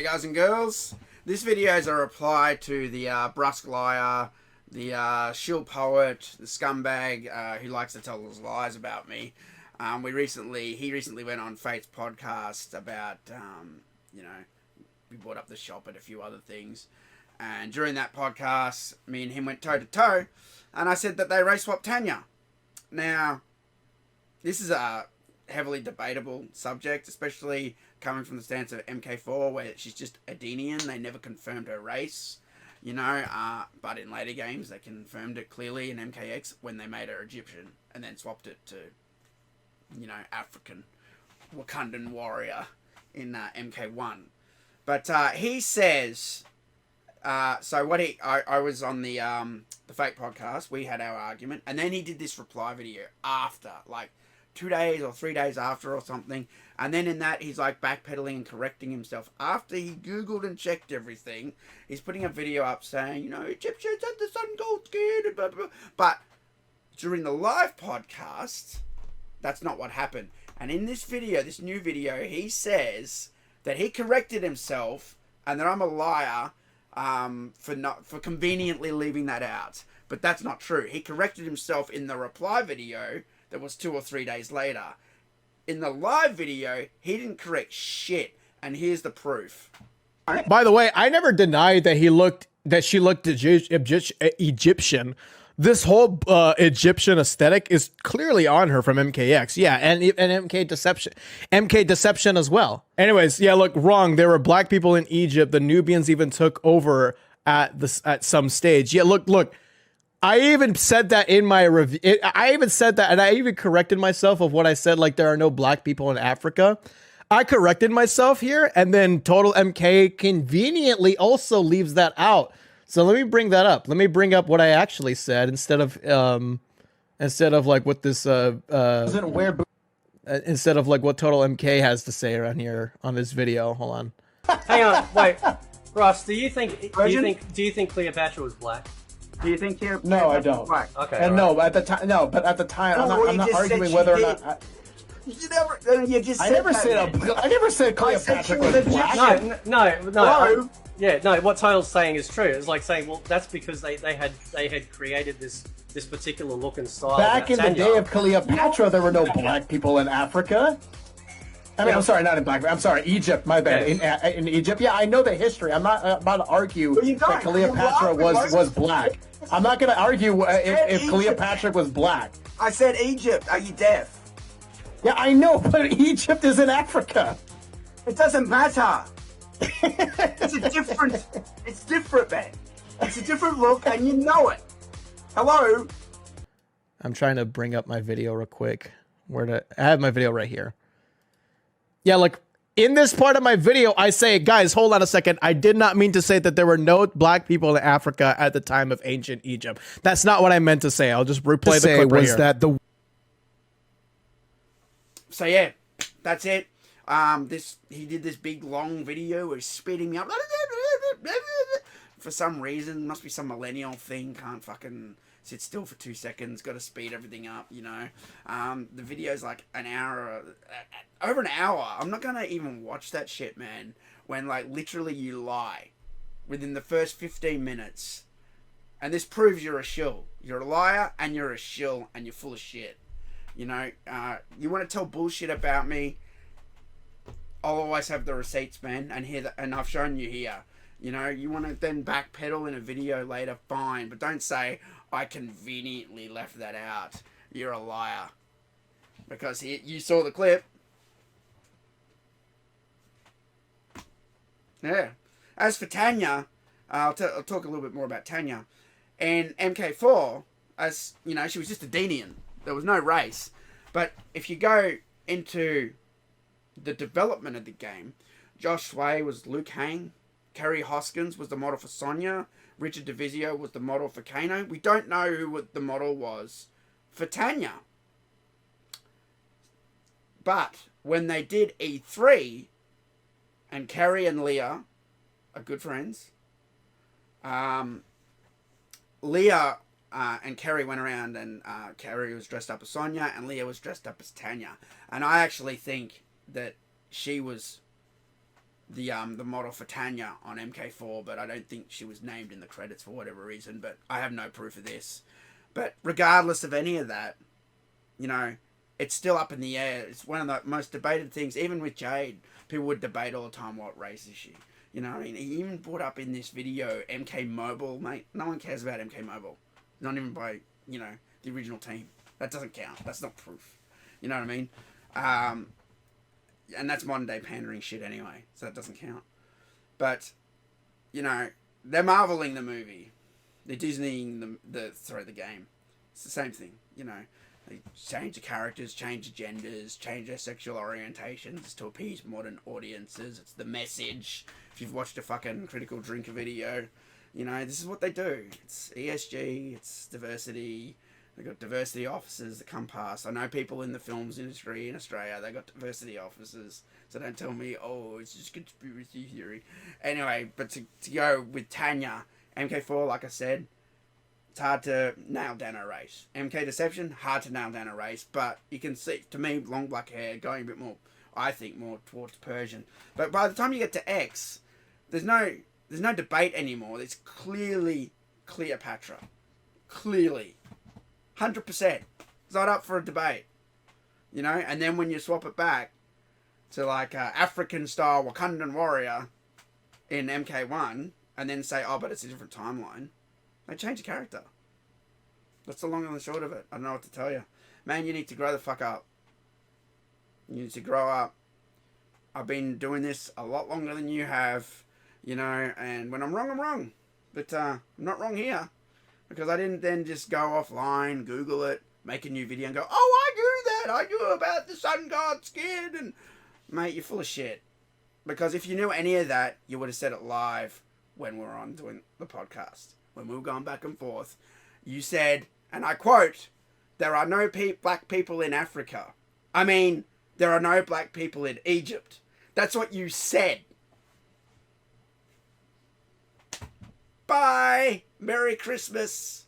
G'day guys and girls. This video is a reply to the brusque liar, the shill poet, the scumbag who likes to tell us lies about me. He recently went on Fate's podcast about, we brought up the shop and a few other things. And during that podcast, me and him went toe to toe, and I said that they race swapped Tanya. Now, this is a heavily debatable subject, especially coming from the stance of MK4, where she's just Adenian. They never confirmed her race, but in later games they confirmed it clearly in MKX when they made her Egyptian and then swapped it to, African Wakandan warrior in MK1. But he says, I was on the Fake podcast, we had our argument, and then he did this reply video after, 2 days or 3 days after or something. And then in that, he's backpedaling and correcting himself. After he Googled and checked everything, he's putting a video up saying, Egyptians had the sun gold skin, and blah, blah, blah. But during the live podcast, that's not what happened. And in this video, this new video, he says that he corrected himself and that I'm a liar for conveniently leaving that out. But that's not true. He corrected himself in the reply video that was 2 or 3 days later. In the live video, he didn't correct shit, and here's the proof. By the way, I never denied that she looked Egyptian. This whole Egyptian aesthetic is clearly on her from MKX. Yeah, and MK Deception as well. Anyways, yeah, look, wrong. There were black people in Egypt. The Nubians even took over at some stage. Yeah, look. I even said that in my review. I even said that, and I even corrected myself of what I said, there are no black people in Africa. I corrected myself here, and then Total MK conveniently also leaves that out. So let me bring that up. Let me bring up what I actually said instead of what this instead of what Total MK has to say around here on this video. Hold on. Hang on, wait, Ross. Do you think Cleopatra was black? Do you think you're... No, I don't. Okay. And no, at the time, but at the time, I'm not arguing whether or not. I never said Cleopatra was black. No. Yeah, no. What Total's saying is true. It's like saying, well, that's because they had created this particular look and style. Back in the day of Cleopatra, there were no black people in Africa. I mean, I'm sorry, not in Black. I'm sorry, Egypt. My bad. In Egypt, yeah, I know the history. I'm not about to argue that Cleopatra was black. I'm not going to argue if Cleopatra was black. I said Egypt. Are you deaf? Yeah, I know, but Egypt is in Africa. It doesn't matter. It's different, man. It's a different look, and you know it. Hello? I'm trying to bring up my video real quick. I have my video right here. Yeah, look, in this part of my video, I say, guys, hold on a second. I did not mean to say that there were no black people in Africa at the time of ancient Egypt. That's not what I meant to say. I'll just replay the clip right here. So yeah, that's it. He did this big long video where he's speeding me up. For some reason, must be some millennial thing. Can't fucking sit still for 2 seconds. Got to speed everything up, The video's like an hour, over an hour. I'm not gonna even watch that shit, man. When literally you lie within the first 15 minutes, and this proves you're a shill. You're a liar and you're a shill and you're full of shit. You want to tell bullshit about me? I'll always have the receipts, man, and I've shown you here. You want to then backpedal in a video later, fine, but don't say I conveniently left that out. You're a liar. Because you saw the clip. Yeah. As for Tanya, I'll talk a little bit more about Tanya. And MK4, she was just a Denian. There was no race. But if you go into the development of the game, Josh Sway was Luke Hang. Kerry Hoskins was the model for Sonya. Richard DeVizio was the model for Kano. We don't know who the model was for Tanya. But when they did E3, and Kerry and Leah are good friends, Leah and Kerry went around and Kerry was dressed up as Sonya and Leah was dressed up as Tanya. And I actually think that she was the model for Tanya on MK4, but I don't think she was named in the credits for whatever reason. But I have no proof of this. But regardless of any of that, you know, it's still up in the air. It's one of the most debated things. Even with Jade, people would debate all the time, what race is she? You know what I mean? He even brought up in this video MK Mobile, mate. No one cares about MK Mobile. Not even by, you know, the original team. That doesn't count. That's not proof. You know what I mean? And that's modern day pandering shit anyway, so that doesn't count. But, you know, they're marveling the movie. They're Disneying the game. It's the same thing, you know. They change the characters, change the genders, change their sexual orientations to appease modern audiences. It's the message. If you've watched a fucking Critical Drinker video, you know, this is what they do. It's ESG, it's diversity. They've got diversity officers that come past. I know people in the films industry in Australia, they got diversity officers. So don't tell me, oh, it's just conspiracy theory. Anyway, but to go with Tanya, MK4, like I said, it's hard to nail down a race. MK Deception, hard to nail down a race. But you can see, to me, long black hair, going a bit more, I think, more towards Persian. But by the time you get to X, there's no debate anymore. It's clearly Cleopatra. Clearly. 100%. It's not up for a debate. You know? And then when you swap it back to like African-style Wakandan warrior in MK1, and then say, oh, but it's a different timeline, they change the character. That's the long and the short of it. I don't know what to tell you. Man, you need to grow the fuck up. You need to grow up. I've been doing this a lot longer than you have, you know, and when I'm wrong, I'm wrong. But I'm not wrong here. Because I didn't then just go offline, Google it, make a new video and go, oh, I knew that. I knew about the sun god skin. And, mate, you're full of shit. Because if you knew any of that, you would have said it live when we were on doing the podcast. When we were going back and forth. You said, and I quote, there are no black people in Africa. I mean, there are no black people in Egypt. That's what you said. Bye. Merry Christmas.